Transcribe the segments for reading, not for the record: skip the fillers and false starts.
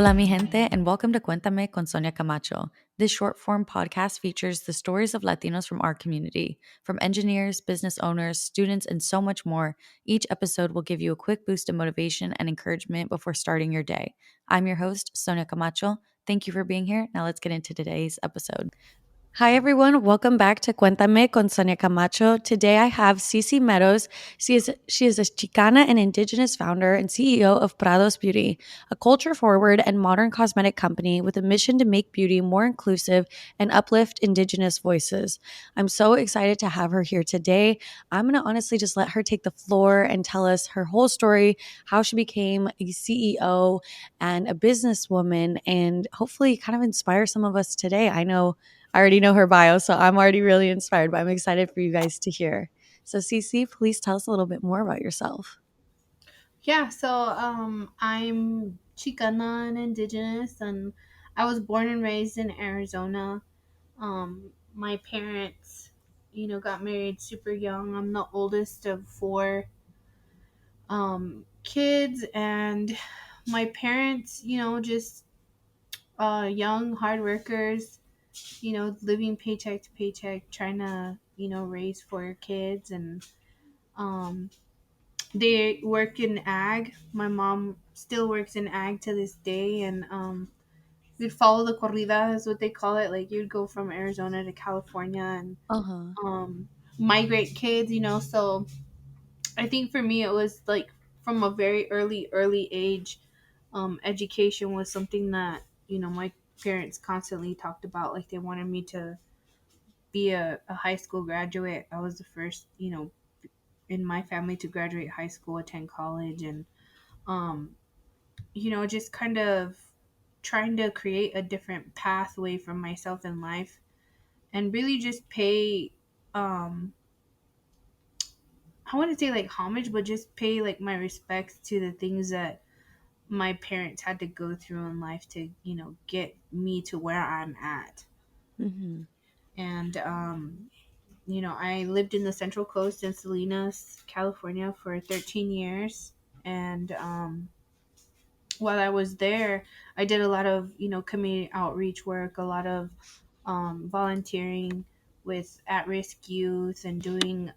Hola, mi gente, and welcome to Cuéntame con Sonia Camacho. This short form podcast features the stories of Latinos from our community, from engineers, business owners, students, and so much more. Each episode will give you a quick boost of motivation and encouragement before starting your day. I'm your host, Sonia Camacho. Thank you for being here. Now let's get into today's episode. Hi, everyone. Welcome back to Cuéntame con Sonia Camacho. Today I have Cece Meadows. She is a Chicana and Indigenous founder and CEO of Prados Beauty, a culture-forward and modern cosmetic company with a mission to make beauty more inclusive and uplift Indigenous voices. I'm so excited to have her here today. I'm going to honestly just let her take the floor and tell us her whole story, how she became a CEO and a businesswoman, and hopefully kind of inspire some of us today. I already know her bio, so I'm already really inspired, but I'm excited for you guys to hear. So, Cece, please tell us a little bit more about yourself. I'm Chicana and Indigenous, and I was born and raised in Arizona. My parents, got married super young. I'm the oldest of four kids, and my parents, just young, hard workers, living paycheck to paycheck, trying to, raise four kids. And um, they work in ag. My mom still works in ag to this day, and you'd follow the corrida, is what they call it. Like you'd go from Arizona to California and Uh huh. um, migrate kids. So I think for me it was like from a very early age, education was something that my parents constantly talked about. Like they wanted me to be a high school graduate. I was the first, in my family to graduate high school, attend college, and um, just kind of trying to create a different pathway for myself in life and really just pay, um, I want to say like homage, but just pay like my respects to the things that my parents had to go through in life to, get me to where I'm at. Mm-hmm. And, I lived in the Central Coast in Salinas, California for 13 years. And, while I was there, I did a lot of, community outreach work, a lot of volunteering with at risk youth, and doing,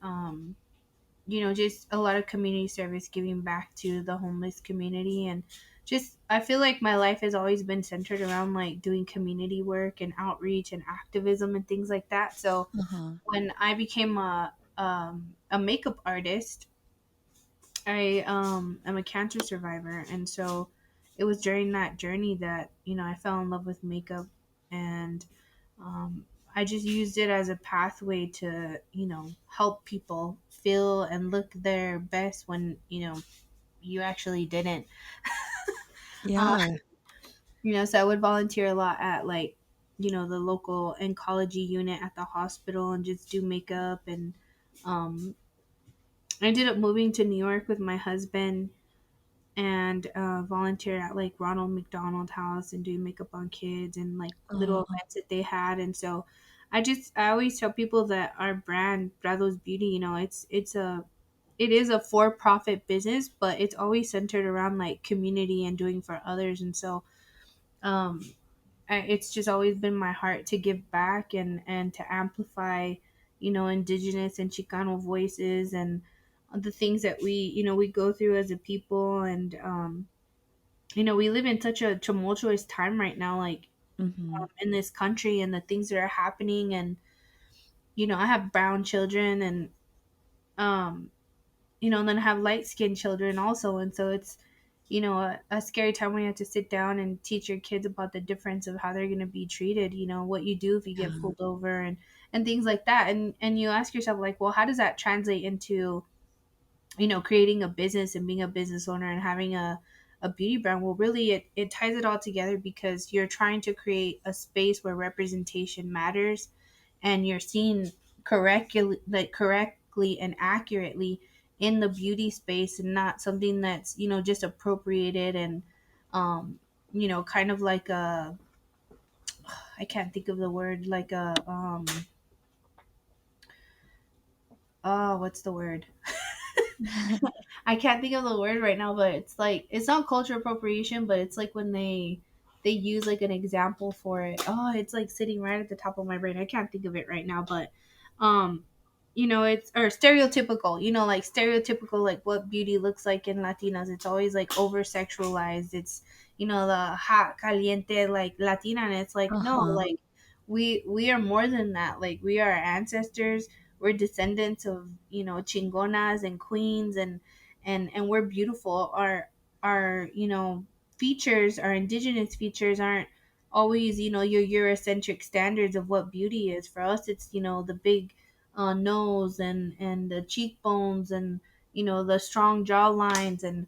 just a lot of community service, giving back to the homeless community. And just, I feel like my life has always been centered around like doing community work and outreach and activism and things like that. So Uh huh. when I became a makeup artist, I am a cancer survivor, and so it was during that journey that I fell in love with makeup, and um, I just used it as a pathway to help people feel and look their best when you actually didn't. Uh, Yeah. so I would volunteer a lot at like the local oncology unit at the hospital and just do makeup. And um, I ended up moving to New York with my husband and volunteered at like Ronald McDonald House and doing makeup on kids and like little Oh. events that they had. And so I always tell people that our brand Prados Beauty, it is a for profit business, but it's always centered around like community and doing for others. And so um, it's just always been my heart to give back and to amplify Indigenous and Chicano voices and the things that we go through as a people. And we live in such a tumultuous time right now, like Mm-hmm. in this country, and the things that are happening. And I have brown children, and um and then I have light skinned children also. And so it's a scary time when you have to sit down and teach your kids about the difference of how they're going to be treated, what you do if you get Yeah. pulled over, and things like that. And you ask yourself, like, well, how does that translate into creating a business and being a business owner and having a beauty brand? Well, really, it ties it all together, because you're trying to create a space where representation matters, and you're seen correctly and accurately in the beauty space, and not something that's just appropriated and kind of like a, I can't think of the word, like a oh, what's the word? I can't think of the word right now, but it's like, it's not culture appropriation, but it's like when they they use like an example for it. Oh, it's like sitting right at the top of my brain. I can't think of it right now, but um it's or stereotypical, like stereotypical, like what beauty looks like in Latinas. It's always like over sexualized. It's the hot caliente like Latina, and it's like no, Uh-huh. like we are more than that. Like we are ancestors. We're descendants of chingonas and queens, and we're beautiful. Our features, our indigenous features aren't always your Eurocentric standards of what beauty is. For us, it's the big nose and the cheekbones, and the strong jaw lines, and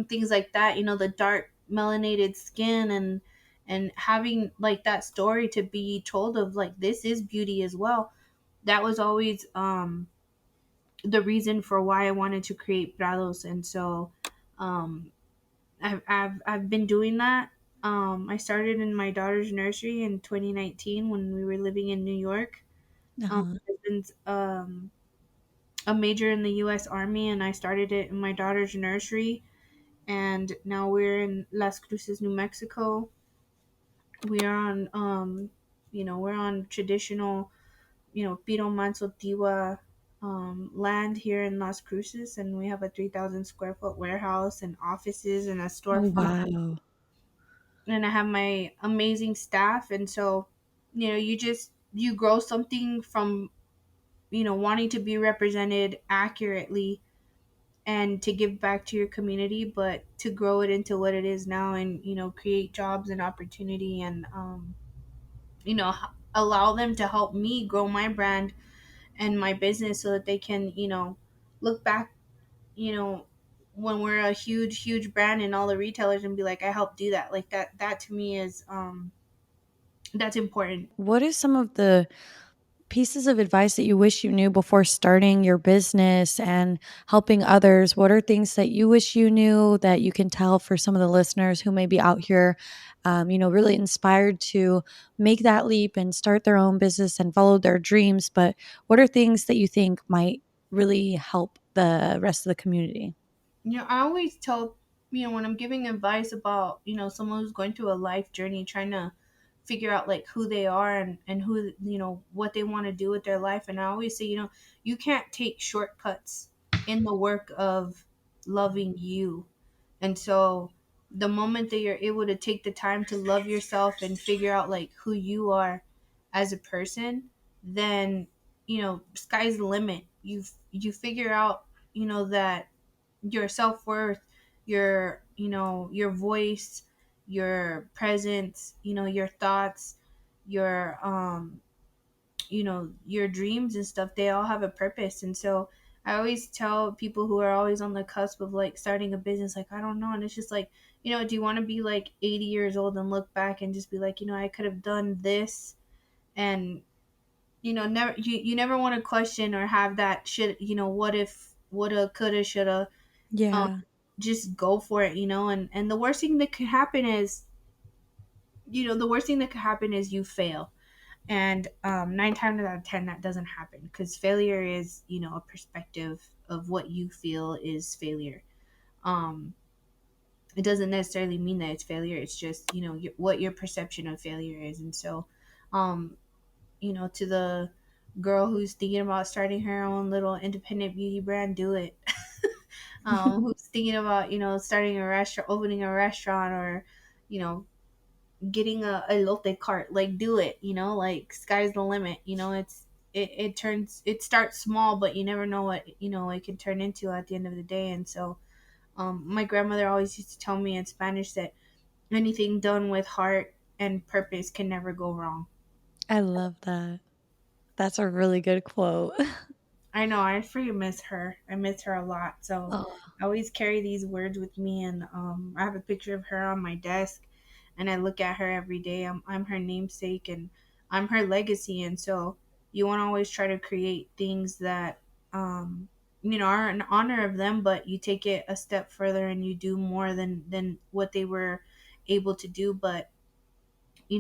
things like that. The dark melanated skin, and having like that story to be told of, like, this is beauty as well. That was always the reason for why I wanted to create Prados. And so um I've been doing that. I started in my daughter's nursery in 2019 when we were living in New York. Uh-huh. My husband's a major in the U.S. Army, and I started it in my daughter's nursery. And now we're in Las Cruces, New Mexico. We are on, we're on traditional, Piro-manzo-tiwa land here in Las Cruces, and we have a 3,000 square foot warehouse and offices and a Oh, storefront. wow. And I have my amazing staff. And so, you grow something from, wanting to be represented accurately and to give back to your community, but to grow it into what it is now, and create jobs and opportunity, and allow them to help me grow my brand and my business, so that they can look back, you know when we're a huge brand and all the retailers, and be like, I helped do that. Like that to me is that's important. What is some of the pieces of advice that you wish you knew before starting your business and helping others? What are things that you wish you knew that you can tell for some of the listeners who may be out here, really inspired to make that leap and start their own business and follow their dreams? But what are things that you think might really help the rest of the community? I always tell, when I'm giving advice about, someone who's going through a life journey, trying to figure out like who they are, and who, what they want to do with their life. And I always say, you can't take shortcuts in the work of loving you. And so the moment that you're able to take the time to love yourself and figure out like who you are as a person, then, sky's the limit. You figure out, that your self-worth, your voice, your presence, your thoughts, your your dreams and stuff, they all have a purpose. And so I always tell people who are always on the cusp of like starting a business, like, I don't know. And it's just like, do you want to be like 80 years old and look back and just be like, I could have done this? And never, you never want to question or have that shit, what if, woulda, coulda, shoulda. um, Yeah, just go for it. And the worst thing that could happen is, you fail. And 9 times out of 10, that doesn't happen, because failure is, a perspective of what you feel is failure. um it doesn't necessarily mean that it's failure. It's just, what your perception of failure is. And so, um to the girl who's thinking about starting her own little independent beauty brand, do it. Who's thinking about, starting a restaurant, opening a restaurant, or you know getting a elote cart, like, do it. Like, sky's the limit. It starts small, but you never know what it can turn into at the end of the day. And so, my grandmother always used to tell me in Spanish that anything done with heart and purpose can never go wrong. I love that. That's a really good quote. I know, I freaking miss her. I miss her a lot. So Oh, I always carry these words with me, and I have a picture of her on my desk, and I look at her every day. I'm her namesake, and I'm her legacy. And so you want to always try to create things that, are in honor of them, but you take it a step further and you do more than what they were able to do. But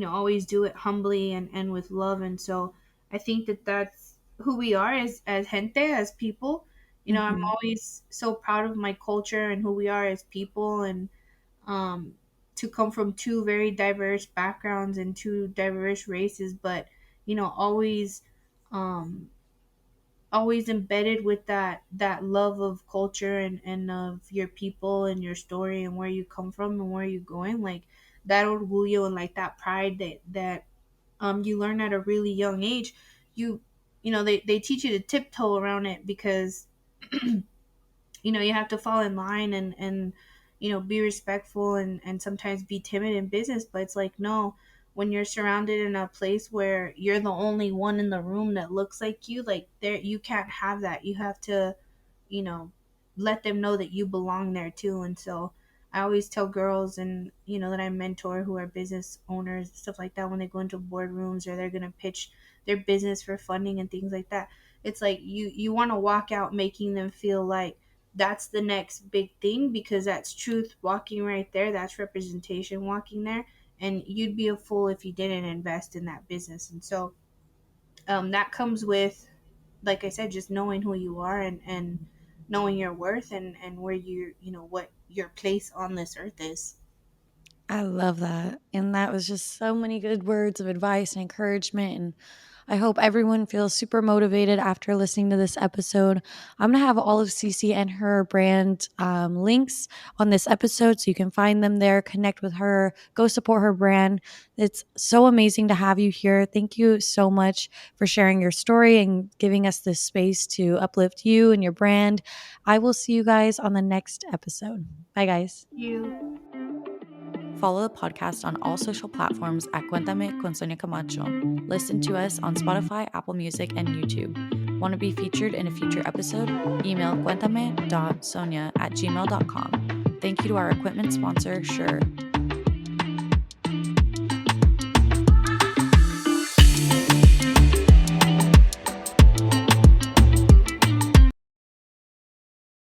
always do it humbly and with love. And so I think that that's who we are as gente, as people. I'm mhm. always so proud of my culture and who we are as people. And um to come from two very diverse backgrounds and two diverse races, but always um always embedded with that love of culture and of your people and your story and where you come from and where you're going, like that orgullo and like that pride that you learn at a really young age. You you know they, they teach you to tiptoe around it because you have to fall in line and be respectful and sometimes be timid in business, but it's like, no, when you're surrounded in a place where you're the only one in the room that looks like you, like there, you can't have that. You have to you know let them know that you belong there too. And so I always tell girls and that I mentor who are business owners, stuff like that, when they go into boardrooms or they're going to pitch their business for funding and things like that, it's like you want to walk out making them feel like that's the next big thing, because that's truth walking right there, that's representation walking there, and you'd be a fool if you didn't invest in that business. And so that comes with, like I said, just knowing who you are and knowing your worth and where what your place on this earth is. I love that. And that was just so many good words of advice and encouragement. And I hope everyone feels super motivated after listening to this episode. I'm going to have all of Cece and her brand links on this episode so you can find them there, connect with her, go support her brand. It's so amazing to have you here. Thank you so much for sharing your story and giving us this space to uplift you and your brand. I will see you guys on the next episode. Bye, guys. You. Follow the podcast on all social platforms at Cuéntame con Sonia Camacho. Listen to us on Spotify, Apple Music, and YouTube. Want to be featured in a future episode? Email cuéntame.sonia@gmail.com. Thank you to our equipment sponsor, Shure.